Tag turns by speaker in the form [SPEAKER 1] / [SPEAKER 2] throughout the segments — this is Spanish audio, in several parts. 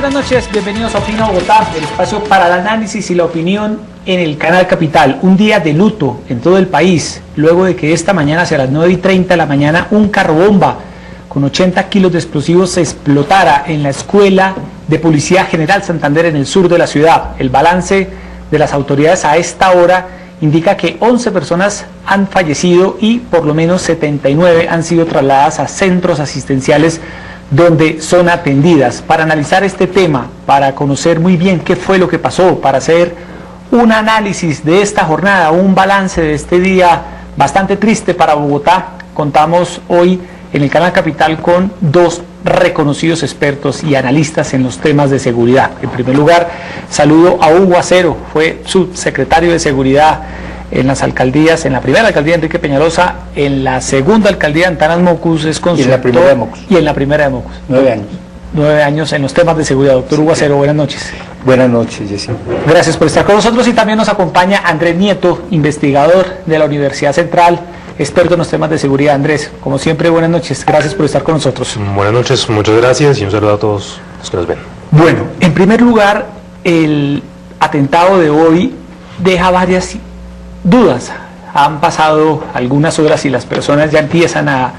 [SPEAKER 1] buenas noches, bienvenidos a Opina Bogotá, el espacio para el análisis y la opinión en el Canal Capital. Un día de luto en todo el país, luego de que esta mañana, hacia las 9:30 de la mañana, un carro bomba con 80 kilos de explosivos se explotara en la Escuela de Policía General Santander en el sur de la ciudad. El balance de las autoridades a esta hora indica que 11 personas han fallecido y por lo menos 79 han sido trasladadas a centros asistenciales donde son atendidas. Para analizar este tema, para conocer muy bien qué fue lo que pasó, para hacer un análisis de esta jornada, un balance de este día bastante triste para Bogotá, contamos hoy en el Canal Capital con dos reconocidos expertos y analistas en los temas de seguridad. En primer lugar, saludo a Hugo Acero, fue subsecretario de Seguridad en las alcaldías, en la primera alcaldía Enrique Peñalosa, en la segunda alcaldía Antanas Mocus, es consultor.
[SPEAKER 2] Y en la primera de Mocus.
[SPEAKER 1] Y en la primera de Mocus.
[SPEAKER 2] 9 años.
[SPEAKER 1] 9 años en los temas de seguridad. Doctor Hugo Acero, buenas noches.
[SPEAKER 2] Buenas noches, Jessy.
[SPEAKER 1] Gracias por estar con nosotros y también nos acompaña Andrés Nieto, investigador de la Universidad Central, experto en los temas de seguridad. Andrés, como siempre, buenas noches. Gracias por estar con nosotros.
[SPEAKER 3] Buenas noches, muchas gracias y un saludo a todos los que nos ven.
[SPEAKER 1] Bueno, en primer lugar, el atentado de hoy deja varias dudas. Han pasado algunas horas y las personas ya empiezan a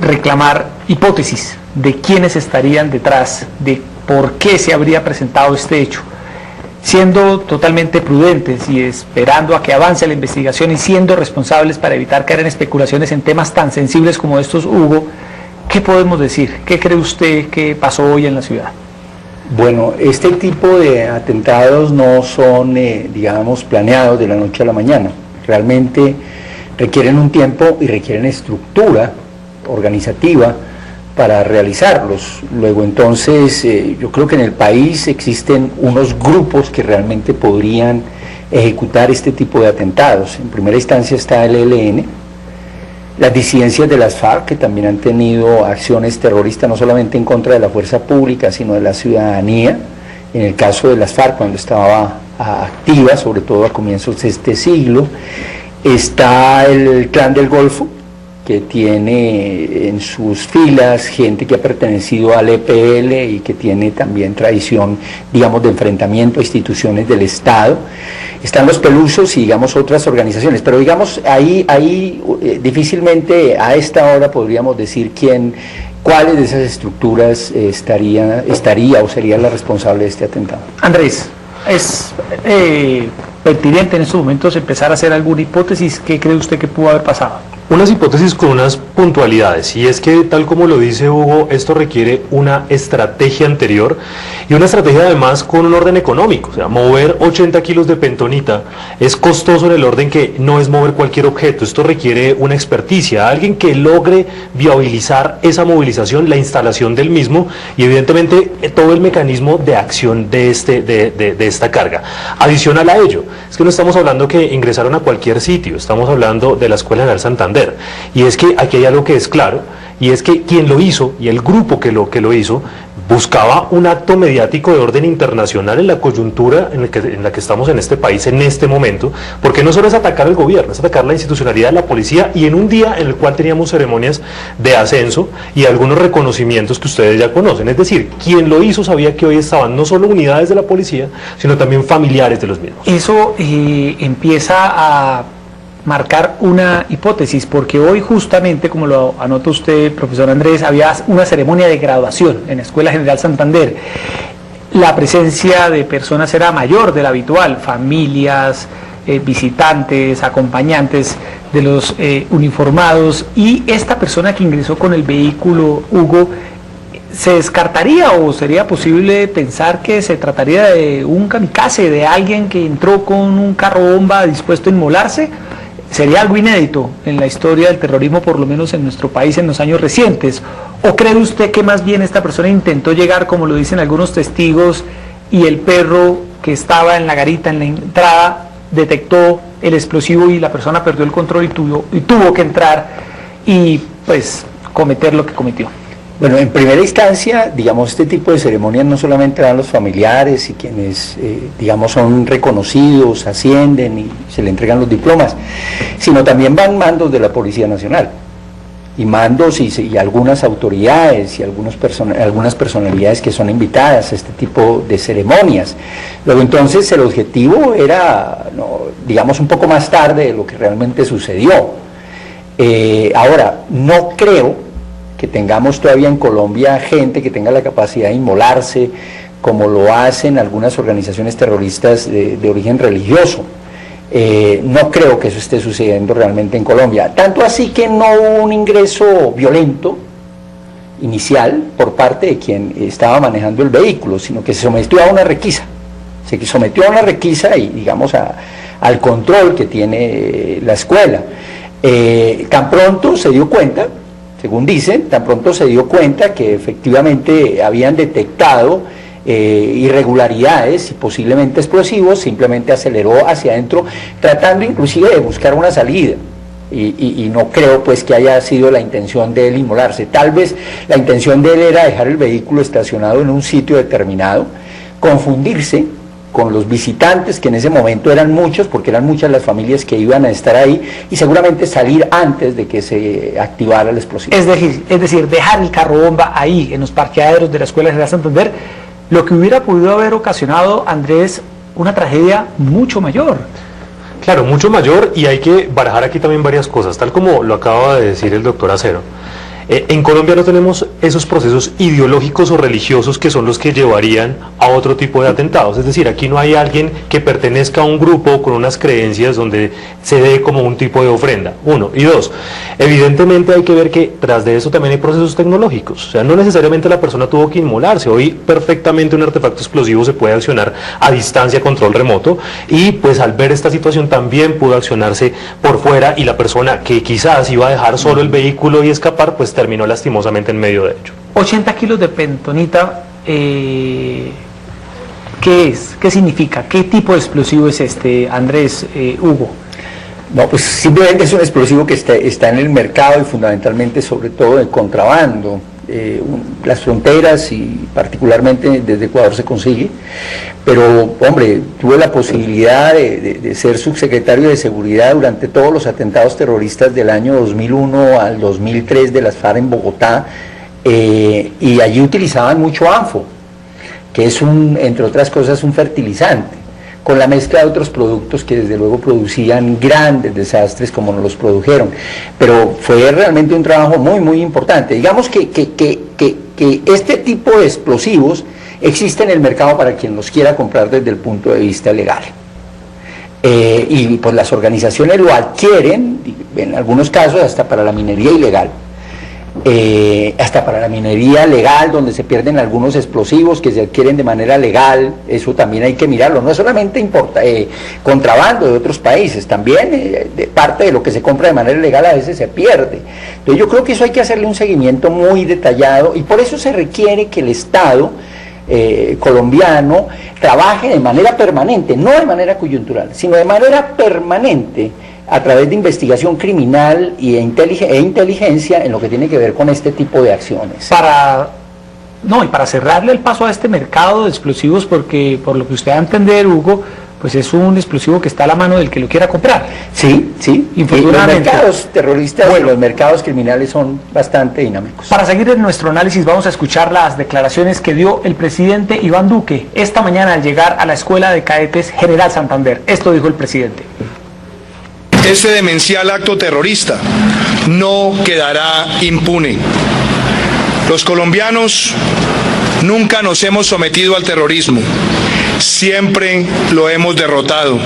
[SPEAKER 1] reclamar hipótesis de quiénes estarían detrás, de por qué se habría presentado este hecho. Siendo totalmente prudentes y esperando a que avance la investigación y siendo responsables para evitar caer en especulaciones en temas tan sensibles como estos, Hugo, ¿qué podemos decir? ¿Qué cree usted que pasó hoy en la ciudad?
[SPEAKER 2] Bueno, este tipo de atentados no son, digamos, planeados de la noche a la mañana. Realmente requieren un tiempo y requieren estructura organizativa para realizarlos. Luego entonces yo creo que en el país existen unos grupos que realmente podrían ejecutar este tipo de atentados. En primera instancia está el ELN, las disidencias de las FARC, que también han tenido acciones terroristas no solamente en contra de la fuerza pública, sino de la ciudadanía. En el caso de las FARC, cuando estaba activa, sobre todo a comienzos de este siglo, está el Clan del Golfo, que tiene en sus filas gente que ha pertenecido al EPL y que tiene también tradición, digamos, de enfrentamiento a instituciones del Estado. Están los Pelusos y, digamos, otras organizaciones, pero, digamos, ahí difícilmente a esta hora podríamos decir cuáles de esas estructuras estaría o sería la responsable de este atentado.
[SPEAKER 1] Andrés, ¿es pertinente en estos momentos empezar a hacer alguna hipótesis? ¿Qué cree usted que pudo haber pasado?
[SPEAKER 3] Unas hipótesis con unas puntualidades, y es que, tal como lo dice Hugo, esto requiere una estrategia anterior y una estrategia además con un orden económico. O sea, mover 80 kilos de pentonita es costoso en el orden que no es mover cualquier objeto. Esto requiere una experticia, alguien que logre viabilizar esa movilización, la instalación del mismo y evidentemente todo el mecanismo de acción de esta carga. Adicional a ello, es que no estamos hablando que ingresaron a cualquier sitio, estamos hablando de la Escuela General Santander. Y es que aquí hay algo que es claro, y es que quien lo hizo y el grupo que lo hizo buscaba un acto mediático de orden internacional en la coyuntura en la que estamos en este país en este momento, porque no solo es atacar al gobierno, es atacar la institucionalidad de la policía, y en un día en el cual teníamos ceremonias de ascenso y algunos reconocimientos que ustedes ya conocen. Es decir, quien lo hizo sabía que hoy estaban no solo unidades de la policía, sino también familiares de los mismos.
[SPEAKER 1] Eso empieza a marcar una hipótesis, porque hoy justamente, como lo anota usted, profesor Andrés, había una ceremonia de graduación en la Escuela General Santander. La presencia de personas era mayor de la habitual, familias, visitantes, acompañantes de los uniformados, y esta persona que ingresó con el vehículo, Hugo, ¿se descartaría o sería posible pensar que se trataría de un kamikaze, de alguien que entró con un carro bomba dispuesto a inmolarse? Sería algo inédito en la historia del terrorismo, por lo menos en nuestro país en los años recientes. ¿O cree usted que más bien esta persona intentó llegar, como lo dicen algunos testigos, y el perro que estaba en la garita, en la entrada, detectó el explosivo y la persona perdió el control y tuvo que entrar y pues cometer lo que cometió?
[SPEAKER 2] Bueno, en primera instancia, digamos, este tipo de ceremonias no solamente dan los familiares y quienes, digamos, son reconocidos, ascienden y se le entregan los diplomas, sino también van mandos de la Policía Nacional. y mandos y algunas autoridades y algunas personalidades que son invitadas a este tipo de ceremonias. Luego entonces el objetivo era, digamos, un poco más tarde de lo que realmente sucedió. Ahora, no creo que tengamos todavía en Colombia gente que tenga la capacidad de inmolarse como lo hacen algunas organizaciones terroristas de origen religioso. No creo que eso esté sucediendo realmente en Colombia, tanto así que no hubo un ingreso violento inicial por parte de quien estaba manejando el vehículo, sino que se sometió a una requisa, y digamos al control que tiene la escuela. Tan pronto se dio cuenta, según dicen, que efectivamente habían detectado irregularidades y posiblemente explosivos, simplemente aceleró hacia adentro, tratando inclusive de buscar una salida. Y no creo pues que haya sido la intención de él inmolarse. Tal vez la intención de él era dejar el vehículo estacionado en un sitio determinado, confundirse con los visitantes, que en ese momento eran muchos, porque eran muchas las familias que iban a estar ahí, y seguramente salir antes de que se activara el explosivo.
[SPEAKER 1] Es decir, dejar el carro bomba ahí, en los parqueaderos de la Escuela General Santander, lo que hubiera podido haber ocasionado, Andrés, una tragedia mucho mayor.
[SPEAKER 3] Claro, mucho mayor, y hay que barajar aquí también varias cosas, tal como lo acaba de decir el doctor Acero. En Colombia no tenemos esos procesos ideológicos o religiosos que son los que llevarían a otro tipo de atentados. Es decir, aquí no hay alguien que pertenezca a un grupo con unas creencias donde se dé como un tipo de ofrenda, uno. Y dos, evidentemente hay que ver que tras de eso también hay procesos tecnológicos. O sea, no necesariamente la persona tuvo que inmolarse. Hoy perfectamente un artefacto explosivo se puede accionar a distancia, control remoto, y pues al ver esta situación también pudo accionarse por fuera, y la persona que quizás iba a dejar solo el vehículo y escapar, pues terminó lastimosamente en medio de ello.
[SPEAKER 1] 80 kilos de pentonita, ¿qué es? ¿Qué significa? ¿Qué tipo de explosivo es este, Andrés, Hugo?
[SPEAKER 2] No, pues simplemente es un explosivo que está en el mercado y fundamentalmente sobre todo de contrabando. Las fronteras y particularmente desde Ecuador se consigue, pero hombre, tuve la posibilidad de ser subsecretario de Seguridad durante todos los atentados terroristas del año 2001 al 2003 de las FARC en Bogotá, y allí utilizaban mucho ANFO, que es entre otras cosas un fertilizante, con la mezcla de otros productos que desde luego producían grandes desastres como nos los produjeron, pero fue realmente un trabajo muy muy importante. Digamos que este tipo de explosivos existe en el mercado para quien los quiera comprar desde el punto de vista legal, y pues las organizaciones lo adquieren, en algunos casos hasta para la minería ilegal, donde se pierden algunos explosivos que se adquieren de manera legal. Eso también hay que mirarlo, no es solamente contrabando de otros países, también de parte de lo que se compra de manera ilegal a veces se pierde. Entonces yo creo que eso hay que hacerle un seguimiento muy detallado, y por eso se requiere que el Estado colombiano trabaje de manera permanente, no de manera coyuntural, sino de manera permanente, a través de investigación criminal e inteligencia en lo que tiene que ver con este tipo de acciones.
[SPEAKER 1] Y para cerrarle el paso a este mercado de explosivos, porque por lo que usted va a entender, Hugo, pues es un explosivo que está a la mano del que lo quiera comprar.
[SPEAKER 2] Sí.
[SPEAKER 1] Infortunadamente.
[SPEAKER 2] Los mercados terroristas y los mercados criminales son bastante dinámicos.
[SPEAKER 1] Para seguir en nuestro análisis vamos a escuchar las declaraciones que dio el presidente Iván Duque esta mañana al llegar a la Escuela de Cadetes General Santander. Esto dijo el presidente.
[SPEAKER 4] Este demencial acto terrorista no quedará impune. Los colombianos nunca nos hemos sometido al terrorismo, siempre lo hemos derrotado.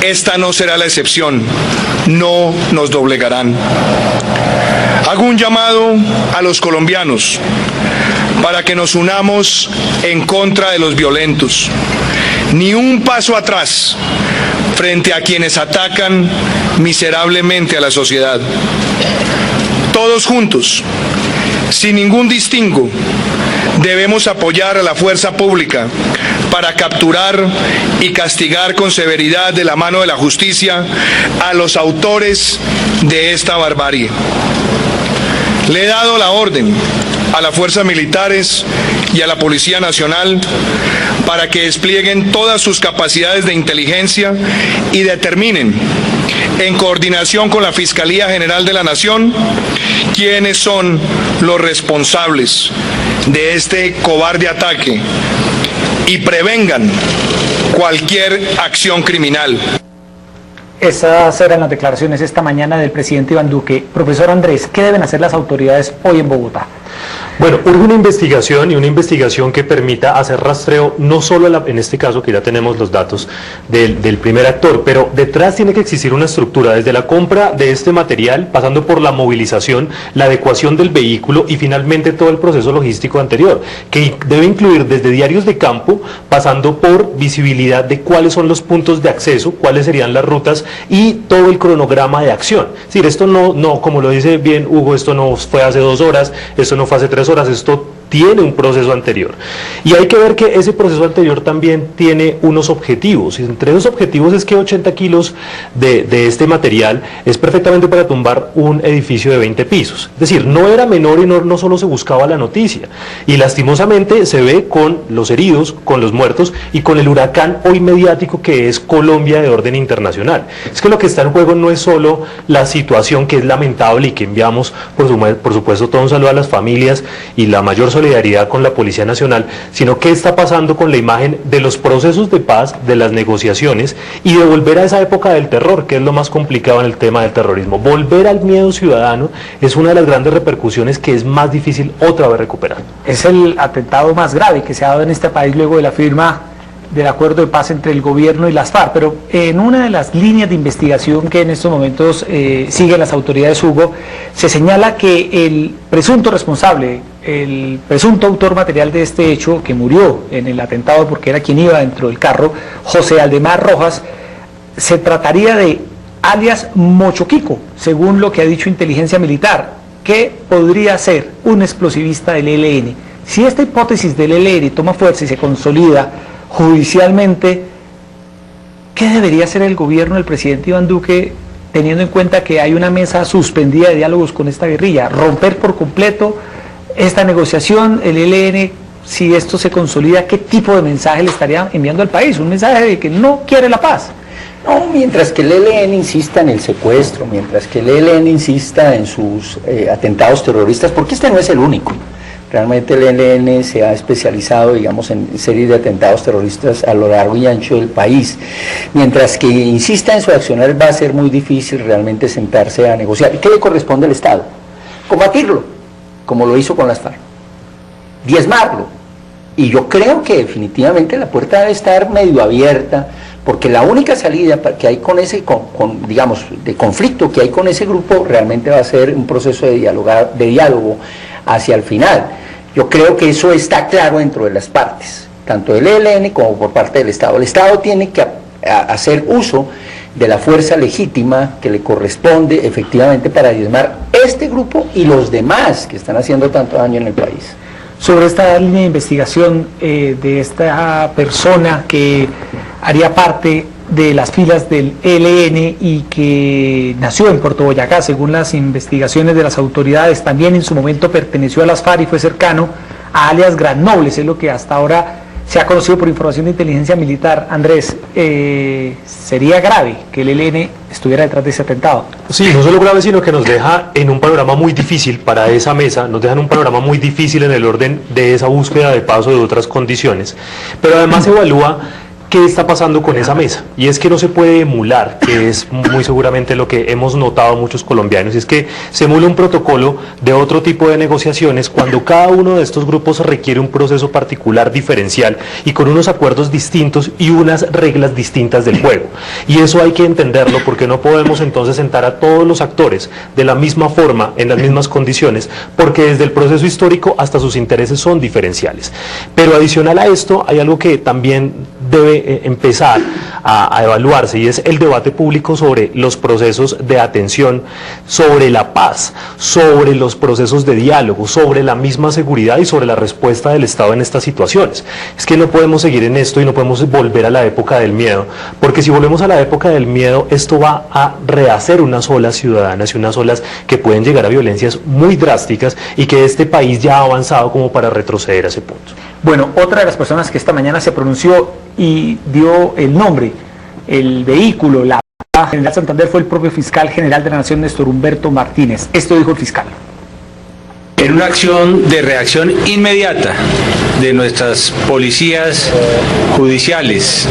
[SPEAKER 4] Esta no será la excepción, no nos doblegarán. Hago un llamado a los colombianos para que nos unamos en contra de los violentos. Ni un paso atrás frente a quienes atacan miserablemente a la sociedad. Todos juntos, sin ningún distingo, debemos apoyar a la fuerza pública para capturar y castigar con severidad de la mano de la justicia a los autores de esta barbarie. Le he dado la orden a las fuerzas militares y a la Policía Nacional para que desplieguen todas sus capacidades de inteligencia y determinen en coordinación con la Fiscalía General de la Nación, quiénes son los responsables de este cobarde ataque y prevengan cualquier acción criminal.
[SPEAKER 1] Esas eran las declaraciones esta mañana del presidente Iván Duque. Profesor Andrés, ¿qué deben hacer las autoridades hoy en Bogotá?
[SPEAKER 3] Bueno, urge una investigación y una investigación que permita hacer rastreo, no solo en este caso que ya tenemos los datos del primer actor, pero detrás tiene que existir una estructura, desde la compra de este material, pasando por la movilización, la adecuación del vehículo y finalmente todo el proceso logístico anterior, que debe incluir desde diarios de campo, pasando por visibilidad de cuáles son los puntos de acceso, cuáles serían las rutas y todo el cronograma de acción. Es decir, esto no, como lo dice bien Hugo, esto no fue hace 2 horas, esto no fue hace 3 horas, esto tiene un proceso anterior. Y hay que ver que ese proceso anterior también tiene unos objetivos. Y entre esos objetivos es que 80 kilos de este material es perfectamente para tumbar un edificio de 20 pisos. Es decir, no era menor y no solo se buscaba la noticia. Y lastimosamente se ve con los heridos, con los muertos y con el huracán hoy mediático que es Colombia de orden internacional. Es que lo que está en juego no es solo la situación que es lamentable y que enviamos, por supuesto, todo un saludo a las familias y la mayor solidaridad con la Policía Nacional, sino qué está pasando con la imagen de los procesos de paz, de las negociaciones y de volver a esa época del terror, que es lo más complicado en el tema del terrorismo. Volver al miedo ciudadano es una de las grandes repercusiones que es más difícil otra vez recuperar.
[SPEAKER 1] Es el atentado más grave que se ha dado en este país luego de la firma del acuerdo de paz entre el gobierno y las FARC, pero en una de las líneas de investigación que en estos momentos siguen las autoridades, Hugo, se señala que el presunto responsable, el presunto autor material de este hecho, que murió en el atentado porque era quien iba dentro del carro, José Aldemar Rojas, se trataría de alias Mochoquico, según lo que ha dicho Inteligencia Militar, que podría ser un explosivista del ELN. Si esta hipótesis del ELN toma fuerza y se consolida judicialmente, ¿qué debería hacer el gobierno del presidente Iván Duque, teniendo en cuenta que hay una mesa suspendida de diálogos con esta guerrilla? ¿Romper por completo esta negociación, el ELN, si esto se consolida, qué tipo de mensaje le estaría enviando al país? Un mensaje de que no quiere la paz.
[SPEAKER 2] No, mientras que el ELN insista en el secuestro, mientras que el ELN insista en sus atentados terroristas, porque este no es el único. Realmente el ELN se ha especializado, digamos, en series de atentados terroristas a lo largo y ancho del país. Mientras que insista en su accionar, va a ser muy difícil realmente sentarse a negociar. ¿Y qué le corresponde al Estado? Combatirlo, como lo hizo con las FARC. Diezmarlo. Y yo creo que definitivamente la puerta debe estar medio abierta, porque la única salida que hay con ese, digamos, de conflicto que hay con ese grupo realmente va a ser un proceso de diálogo hacia el final. Yo creo que eso está claro dentro de las partes, tanto del ELN como por parte del Estado. El Estado tiene que hacer uso de la fuerza legítima que le corresponde efectivamente para diezmar este grupo y los demás que están haciendo tanto daño en el país.
[SPEAKER 1] Sobre esta línea de investigación de esta persona que haría parte de las filas del ELN y que nació en Puerto Boyacá, según las investigaciones de las autoridades, también en su momento perteneció a las FARC y fue cercano a alias Granobles, es lo que hasta ahora se ha conocido por información de inteligencia militar. Andrés, sería grave que el ELN estuviera detrás de ese atentado.
[SPEAKER 3] Sí, no solo grave, sino que nos deja en un panorama muy difícil para esa mesa, nos deja en un panorama muy difícil en el orden de esa búsqueda de paz o de otras condiciones, pero además evalúa qué está pasando con esa mesa, y es que no se puede emular, que es muy seguramente lo que hemos notado muchos colombianos, y es que se emula un protocolo de otro tipo de negociaciones cuando cada uno de estos grupos requiere un proceso particular diferencial y con unos acuerdos distintos y unas reglas distintas del juego, y eso hay que entenderlo porque no podemos entonces sentar a todos los actores de la misma forma, en las mismas condiciones, porque desde el proceso histórico hasta sus intereses son diferenciales. Pero adicional a esto hay algo que también debe empezar a evaluarse, y es el debate público sobre los procesos de atención, sobre la paz, sobre los procesos de diálogo, sobre la misma seguridad y sobre la respuesta del Estado en estas situaciones. Es que no podemos seguir en esto y no podemos volver a la época del miedo, porque si volvemos a la época del miedo, esto va a rehacer unas olas ciudadanas y unas olas que pueden llegar a violencias muy drásticas y que este país ya ha avanzado como para retroceder a ese punto.
[SPEAKER 1] Bueno, otra de las personas que esta mañana se pronunció y dio el nombre, el vehículo, la General Santander fue el propio fiscal general de la Nación, Néstor Humberto Martínez. Esto dijo el fiscal.
[SPEAKER 5] En una acción de reacción inmediata de nuestras policías judiciales,